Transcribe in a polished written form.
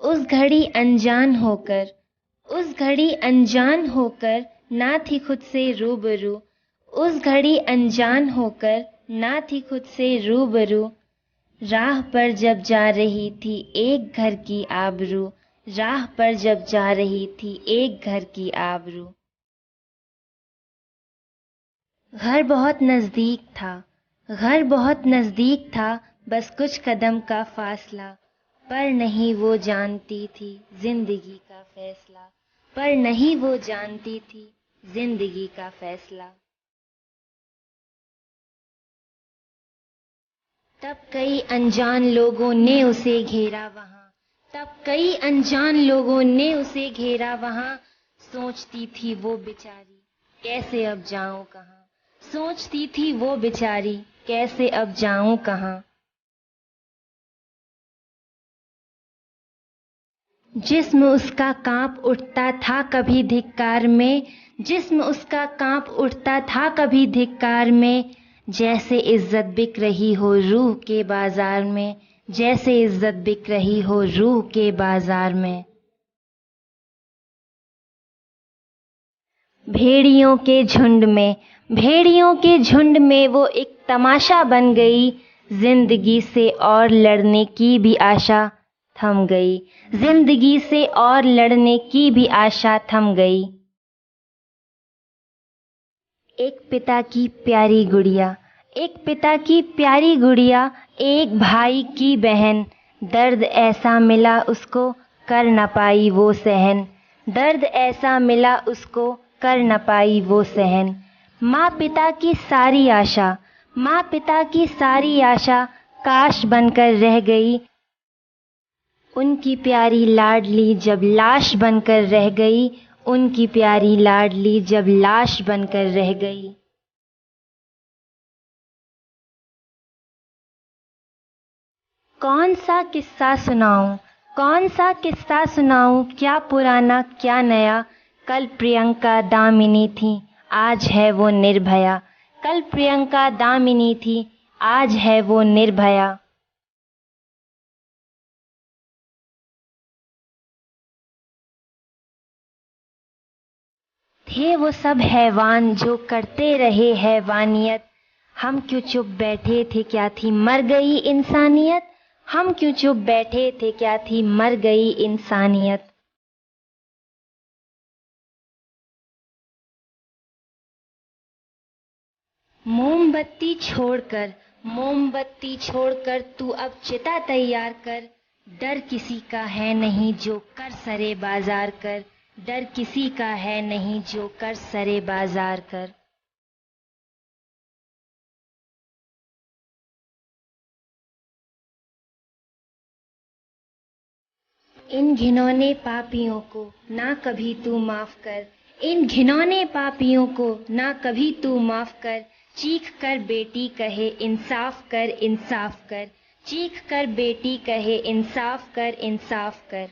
उस घड़ी अनजान होकर, उस घड़ी अनजान होकर ना थी खुद से रूबरू, उस घड़ी अनजान होकर ना थी खुद से रूबरू। राह पर जब जा रही थी एक घर की आबरू, राह पर जब जा रही थी एक घर की आबरू। घर बहुत नजदीक था, घर बहुत नजदीक था, बस कुछ कदम का फासला, पर नहीं वो जानती थी जिंदगी का फैसला, पर नहीं वो जानती थी जिंदगी का फैसला। तब कई अनजान लोगों ने उसे घेरा वहां, तब कई अनजान लोगों ने उसे घेरा वहां। सोचती थी वो बेचारी कैसे अब जाऊं कहां, सोचती थी वो बेचारी कैसे अब जाऊं कहां। जिस्म उसका कांप उठता था कभी धिक्कार में, जिस्म उसका कांप उठता था कभी धिक्कार में। जैसे इज्जत बिक रही हो रूह के बाजार में, जैसे इज्जत बिक रही हो रूह के बाजार में। भेड़ियों के झुंड में, भेड़ियों के झुंड में वो एक तमाशा बन गई। जिंदगी से और लड़ने की भी आशा थम गई, जिंदगी से और लड़ने की भी आशा थम गई। एक पिता की प्यारी गुड़िया, एक पिता की प्यारी गुड़िया, एक भाई की बहन। दर्द ऐसा मिला उसको कर न पाई वो सहन, दर्द ऐसा मिला उसको कर न पाई वो सहन। माँ पिता की सारी आशा, माँ पिता की सारी आशा काश बनकर रह गई। उनकी प्यारी लाडली जब लाश बनकर रह गई, उनकी प्यारी लाडली जब लाश बनकर रह गई। कौन सा किस्सा सुनाऊं, कौन सा किस्सा सुनाऊं, क्या पुराना क्या नया। कल प्रियंका दामिनी थी, आज है वो निर्भया, कल प्रियंका दामिनी थी, आज है वो निर्भया। थे वो सब हैवान जो करते रहे हैवानियत, हम क्यों चुप बैठे थे क्या थी मर गई इंसानियत, हम क्यों चुप बैठे थे क्या थी मर गई इंसानियत। मोमबत्ती छोड़कर, मोमबत्ती छोड़कर तू अब चिता तैयार कर। डर किसी का है नहीं जो कर सरे बाजार कर, डर किसी का है नहीं जो कर सरे बाजार कर। इन घिनौने पापियों को ना कभी तू माफ कर, इन घिनौने पापियों को ना कभी तू माफ कर। चीख कर बेटी कहे इंसाफ कर, इंसाफ कर, चीख कर बेटी कहे इंसाफ कर, इंसाफ कर।